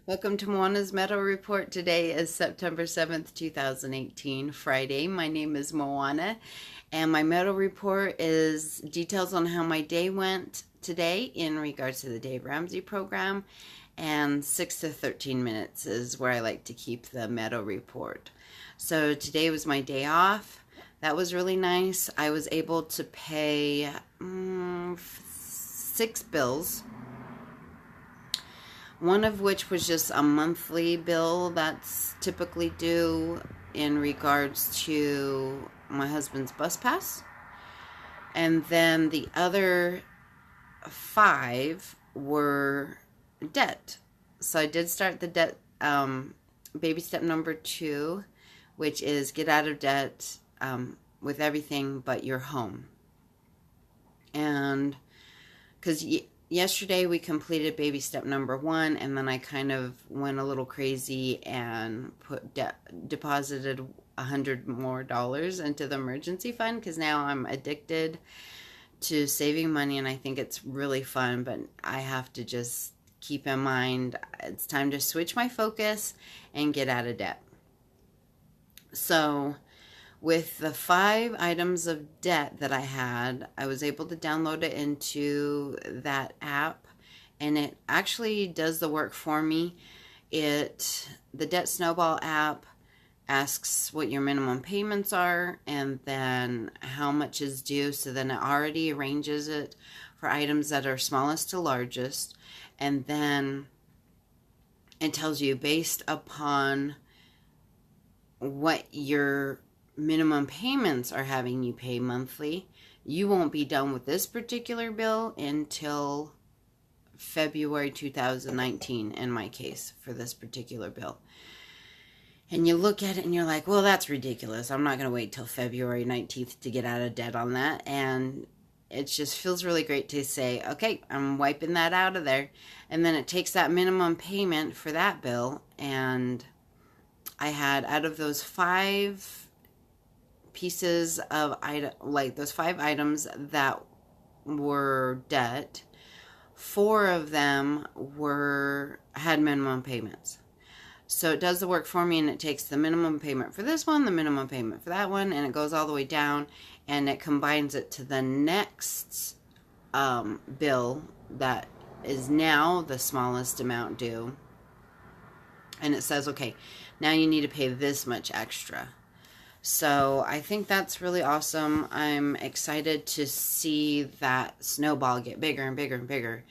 Welcome to Moana's Meadow Report. Today is September 7th, 2018, Friday. My name is Moana, and my Meadow Report is details on how my day went today in regards to the Dave Ramsey Program, and 6 to 13 minutes is where I like to keep the Meadow Report. So today was my day off. That was really nice. I was able to pay 6 bills. One of which was just a monthly bill that's typically due in regards to my husband's bus pass. And then the other 5 were debt. So I did start the debt, baby step number 2, which is get out of debt with everything but your home. And because yesterday we completed baby step number 1, and then I kind of went a little crazy and deposited $100 more into the emergency fund, because now I'm addicted to saving money, and I think it's really fun, but I have to just keep in mind it's time to switch my focus and get out of debt. So with the 5 items of debt that I had, I was able to download it into that app, and it actually does the work for me. The Debt Snowball app asks what your minimum payments are and then how much is due, so then it already arranges it for items that are smallest to largest, and then it tells you based upon what your minimum payments are having you pay monthly, you won't be done with this particular bill until February 2019 in my case for this particular bill. And you look at it and you're like, well, that's ridiculous. I'm not going to wait till February 19th to get out of debt on that. And it just feels really great to say, okay, I'm wiping that out of there. And then it takes that minimum payment for that bill, and I had, out of those 5 pieces of those 5 items that were debt, 4 of them had minimum payments. So it does the work for me, and it takes the minimum payment for this one, the minimum payment for that one, and it goes all the way down, and it combines it to the next bill that is now the smallest amount due. And it says, okay, now you need to pay this much extra. So I think that's really awesome. I'm excited to see that snowball get bigger and bigger and bigger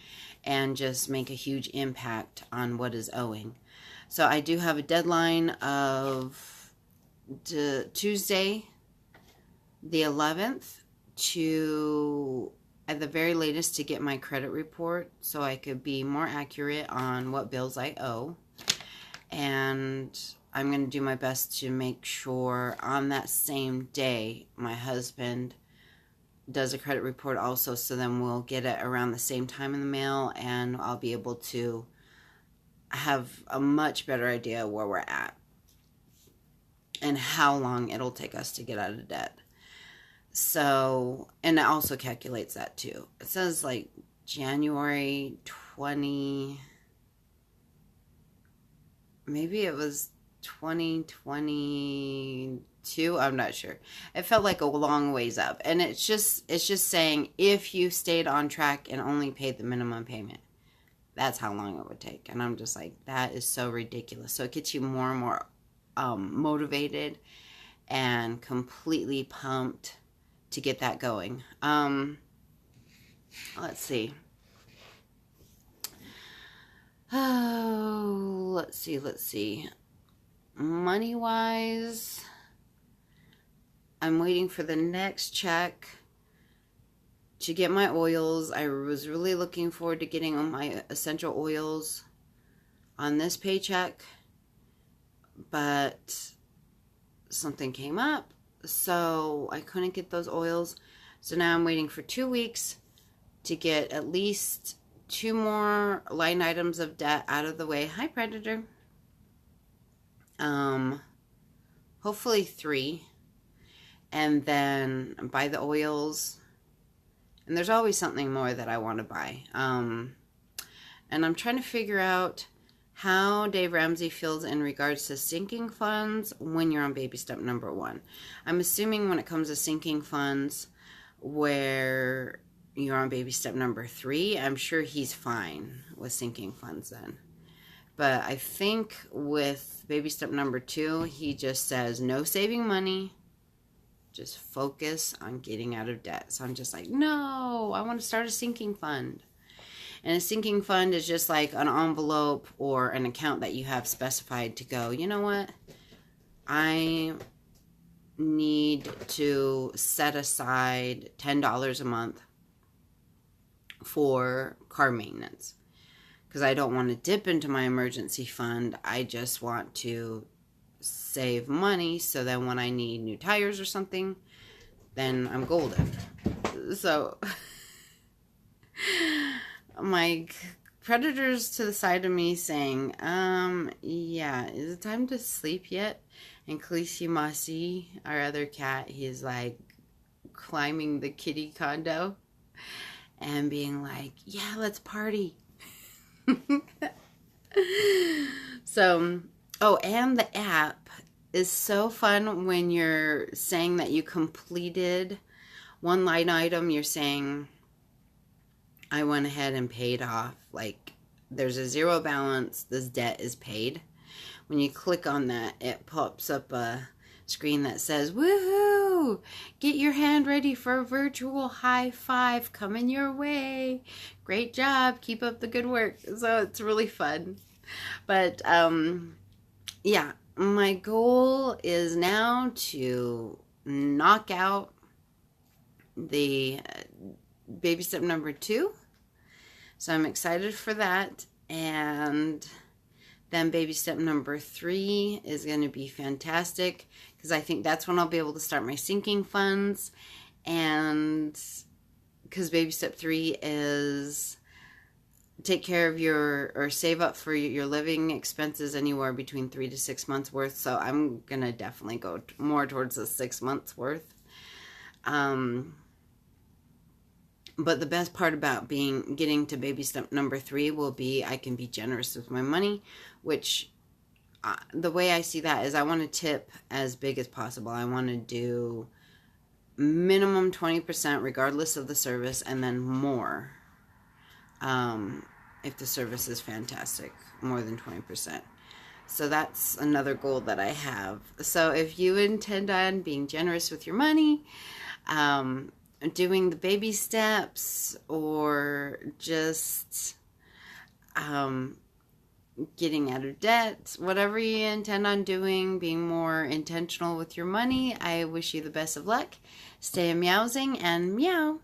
and just make a huge impact on what is owing. So I do have a deadline of Tuesday, the 11th, to, at the very latest, to get my credit report so I could be more accurate on what bills I owe. And I'm going to do my best to make sure on that same day my husband does a credit report also, so then we'll get it around the same time in the mail, and I'll be able to have a much better idea where we're at and how long it'll take us to get out of debt. So, and it also calculates that too. It says like January 20, maybe it was 2022, I'm not sure. It felt like a long ways up, and it's just saying if you stayed on track and only paid the minimum payment, that's how long it would take. And I'm just like, that is so ridiculous. So it gets you more and more motivated and completely pumped to get that going. Let's see. Oh, let's see. Money-wise, I'm waiting for the next check to get my oils. I was really looking forward to getting on my essential oils on this paycheck, but something came up, so I couldn't get those oils. So now I'm waiting for 2 weeks to get at least 2 more line items of debt out of the way. Hi, Predator. Hopefully 3, and then buy the oils. And there's always something more that I want to buy. And I'm trying to figure out how Dave Ramsey feels in regards to sinking funds when you're on baby step number 1. I'm assuming when it comes to sinking funds where you're on baby step number 3, I'm sure he's fine with sinking funds then. But I think with baby step number 2, he just says no saving money, just focus on getting out of debt. So I'm just like, no, I want to start a sinking fund. And a sinking fund is just like an envelope or an account that you have specified to go, you know what? I need to set aside $10 a month for car maintenance. Because I don't want to dip into my emergency fund. I just want to save money so that when I need new tires or something, then I'm golden. So my predator's to the side of me saying, yeah, is it time to sleep yet? And Khaleesi Masi, our other cat, he's like climbing the kitty condo and being like, yeah, let's party. So, oh, and the app is so fun when you're saying that you completed one line item. You're saying, I went ahead and paid off, like there's a zero balance, this debt is paid. When you click on that, it pops up a screen that says, woohoo, get your hand ready for a virtual high five coming your way. Great job, keep up the good work. So it's really fun. But yeah, my goal is now to knock out the baby step number 2. So I'm excited for that. And then baby step number 3 is going to be fantastic because I think that's when I'll be able to start my sinking funds. And because baby step 3 is take care of your, or save up for your living expenses anywhere between 3 to 6 months worth. So I'm going to definitely go more towards the 6 months worth. But the best part about getting to baby step number 3 will be I can be generous with my money, which the way I see that is I want to tip as big as possible. I want to do minimum 20% regardless of the service, and then more if the service is fantastic, more than 20%. So that's another goal that I have. So if you intend on being generous with your money, doing the baby steps, or just getting out of debt, whatever you intend on doing, being more intentional with your money, I wish you the best of luck. Stay meowsing and meow.